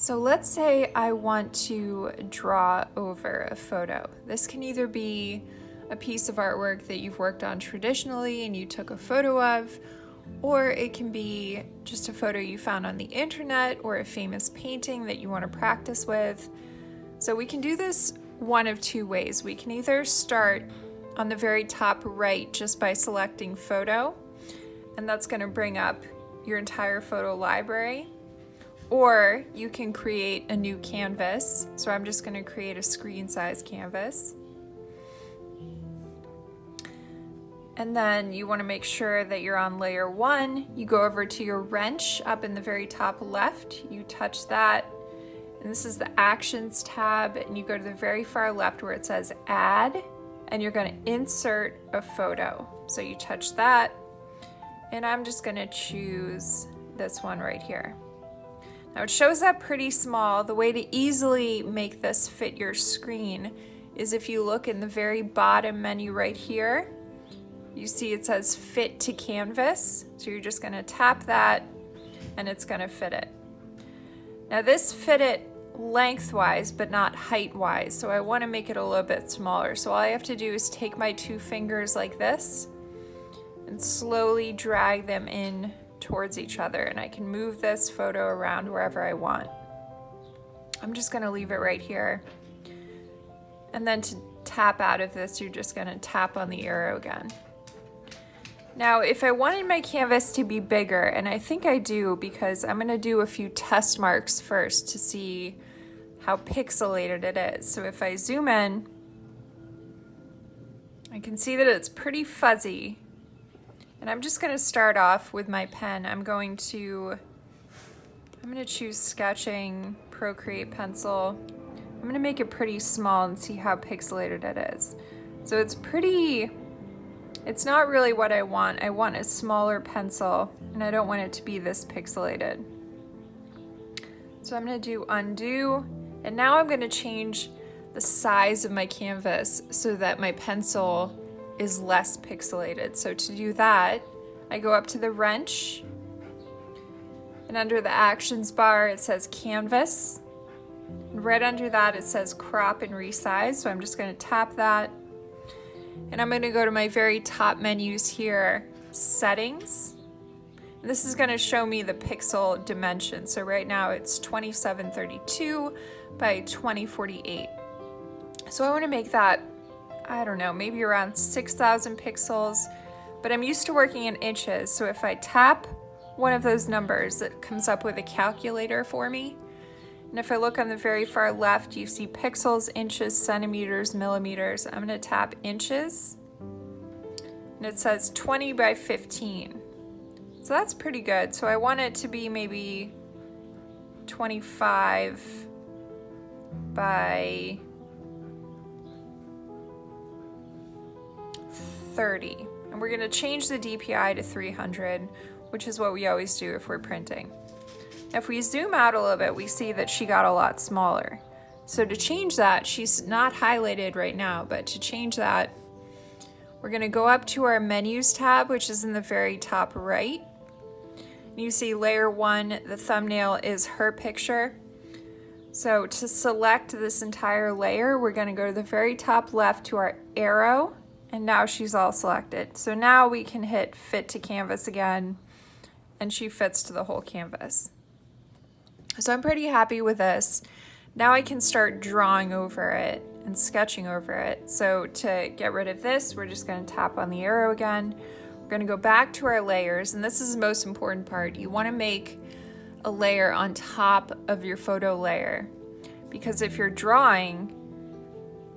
So let's say I want to draw over a photo. This can either be a piece of artwork that you've worked on traditionally and you took a photo of, or it can be just a photo you found on the internet or a famous painting that you want to practice with. So we can do this one of two ways. We can either start on the very top right just by selecting photo, and that's going to bring up your entire photo library. Or you can create a new canvas. So I'm just going to create a screen size canvas. And then you want to make sure that you're on layer 1. You go over to your wrench up in the very top left. You touch that. And this is the Actions tab. And you go to the very far left where it says Add. And you're going to insert a photo. So you touch that. And I'm just going to choose this one right here. Now it shows up pretty small. The way to easily make this fit your screen is if you look in the very bottom menu right here, you see it says Fit to Canvas. So you're just going to tap that and it's going to fit it. Now this fit it lengthwise but not height-wise, so I want to make it a little bit smaller. So all I have to do is take my two fingers like this and slowly drag them in towards each other, and I can move this photo around wherever I want. I'm just going to leave it right here. And then to tap out of this, you're just going to tap on the arrow again. Now, if I wanted my canvas to be bigger, and I think I do because I'm going to do a few test marks first to see how pixelated it is. So if I zoom in, I can see that it's pretty fuzzy. And I'm just going to start off with my pen. I'm going to choose Sketching, Procreate pencil. I'm going to make it pretty small and see how pixelated it is. So it's not really what I want. I want a smaller pencil and I don't want it to be this pixelated. So I'm going to do Undo, and now I'm going to change the size of my canvas so that my pencil is less pixelated. So to do that, I go up to the wrench, and under the Actions bar it says Canvas, and right under that it says Crop and Resize. So I'm just going to tap that, and I'm going to go to my very top menus here, Settings, and this is going to show me the pixel dimension. So right now it's 2732 by 2048. So I want to make that, I don't know, maybe around 6,000 pixels, but I'm used to working in inches. So if I tap one of those numbers, it comes up with a calculator for me. And if I look on the very far left, you see pixels, inches, centimeters, millimeters. I'm going to tap inches, and it says 20 by 15. So that's pretty good. So I want it to be maybe 25 by 30. And we're going to change the DPI to 300, which is what we always do if we're printing. If we zoom out a little bit, we see that she got a lot smaller. So to change that, she's not highlighted right now, but to change that, we're going to go up to our Menus tab, which is in the very top right. You see layer 1, the thumbnail is her picture. So to select this entire layer, we're going to go to the very top left to our arrow, and now she's all selected. So now we can hit Fit to Canvas again, and she fits to the whole canvas. So I'm pretty happy with this. Now I can start drawing over it and sketching over it. So to get rid of this, we're just going to tap on the arrow again. We're going to go back to our layers, and this is the most important part. You want to make a layer on top of your photo layer, because if you're drawing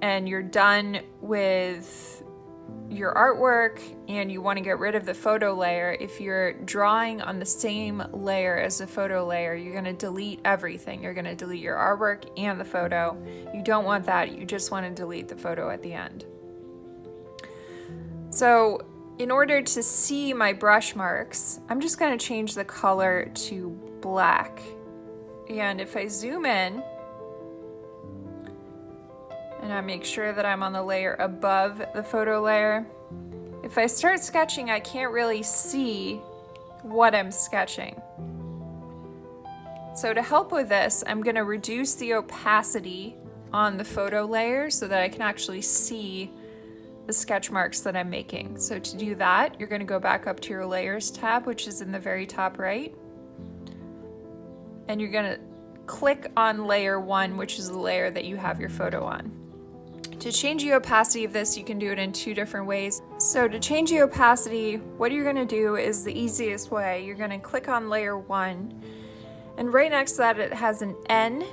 and you're done with your artwork and you want to get rid of the photo layer, if you're drawing on the same layer as the photo layer, you're going to delete everything. You're going to delete your artwork and the photo. You don't want that. You just want to delete the photo at the end. So in order to see my brush marks, I'm just going to change the color to black. And if I zoom in, and I make sure that I'm on the layer above the photo layer, if I start sketching, I can't really see what I'm sketching. So to help with this, I'm going to reduce the opacity on the photo layer so that I can actually see the sketch marks that I'm making. So to do that, you're going to go back up to your layers tab, which is in the very top right. And you're going to click on layer 1, which is the layer that you have your photo on. To change the opacity of this, you can do it in 2 different ways. So to change the opacity, what you're going to do is the easiest way. You're going to click on layer 1, and right next to that it has an N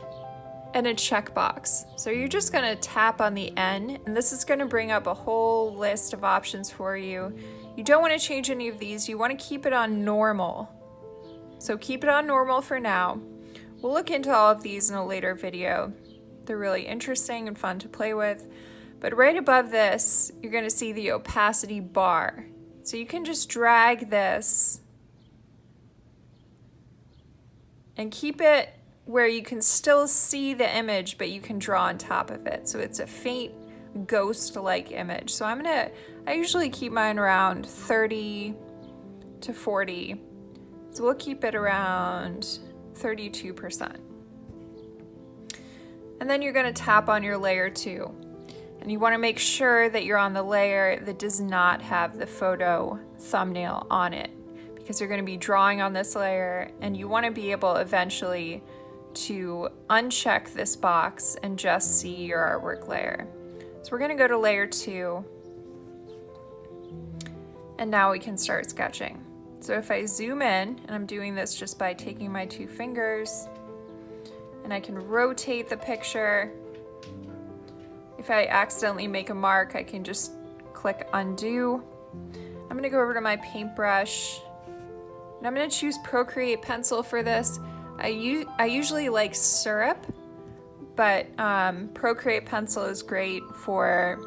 and a checkbox. So you're just going to tap on the N, and this is going to bring up a whole list of options for you. You don't want to change any of these. You want to keep it on normal. So keep it on normal for now. We'll look into all of these in a later video. They're really interesting and fun to play with. But right above this, you're going to see the opacity bar. So you can just drag this and keep it where you can still see the image, but you can draw on top of it. So it's a faint ghost-like image. So I usually keep mine around 30 to 40. So we'll keep it around 32%. And then you're going to tap on your layer 2. And you want to make sure that you're on the layer that does not have the photo thumbnail on it, because you're going to be drawing on this layer, and you want to be able eventually to uncheck this box and just see your artwork layer. So we're going to go to layer 2, and now we can start sketching. So if I zoom in, and I'm doing this just by taking my 2 fingers, and I can rotate the picture. If I accidentally make a mark, I can just click undo. I'm going to go over to my paintbrush, and I'm going to choose Procreate pencil for this. I usually like syrup, but Procreate pencil is great for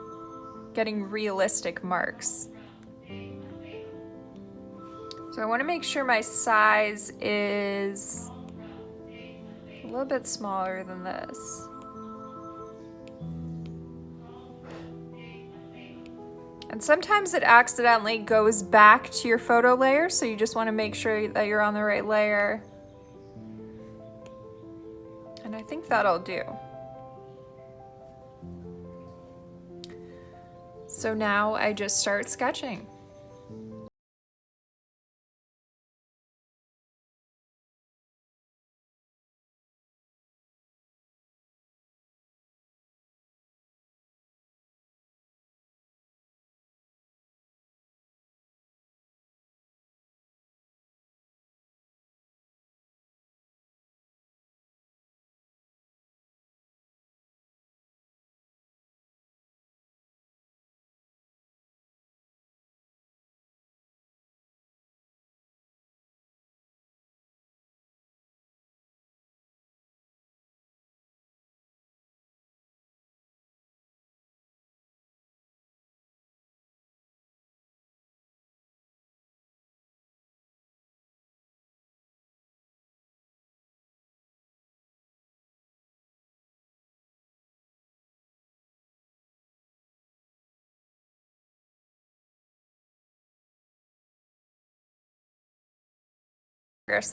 getting realistic marks. So I want to make sure my size is a little bit smaller than this. And sometimes it accidentally goes back to your photo layer, so you just want to make sure that you're on the right layer. And I think that'll do. So now I just start sketching.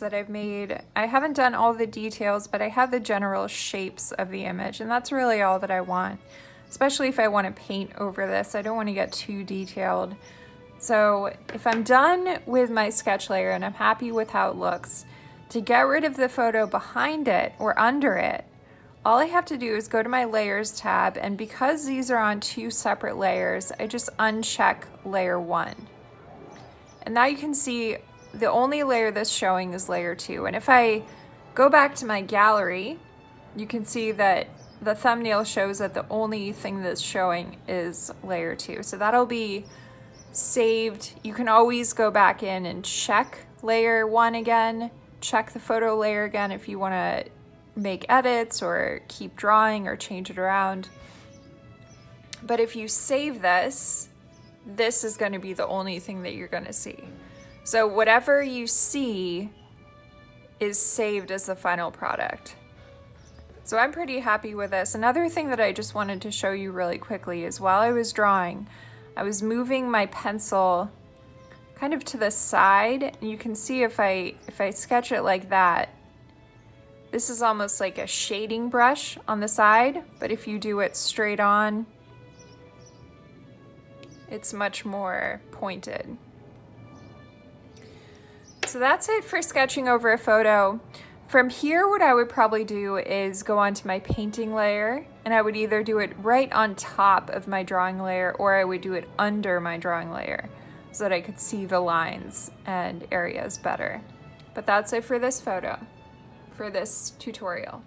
That I've made. I haven't done all the details, but I have the general shapes of the image, and that's really all that I want, especially if I want to paint over this. I don't want to get too detailed. So if I'm done with my sketch layer and I'm happy with how it looks, to get rid of the photo behind it or under it, all I have to do is go to my layers tab, and because these are on 2 separate layers, I just uncheck layer 1. And now you can see the only layer that's showing is layer 2. And if I go back to my gallery, you can see that the thumbnail shows that the only thing that's showing is layer 2. So that'll be saved. You can always go back in and check layer 1 again, check the photo layer again if you want to make edits or keep drawing or change it around. But if you save this, this is going to be the only thing that you're going to see. So whatever you see is saved as the final product. So I'm pretty happy with this. Another thing that I just wanted to show you really quickly is while I was drawing, I was moving my pencil kind of to the side. And you can see if I sketch it like that, This is almost like a shading brush on the side, but if you do it straight on, it's much more pointed. So that's it for sketching over a photo. From here, what I would probably do is go onto my painting layer, and I would either do it right on top of my drawing layer or I would do it under my drawing layer so that I could see the lines and areas better. But that's it for this photo, for this tutorial.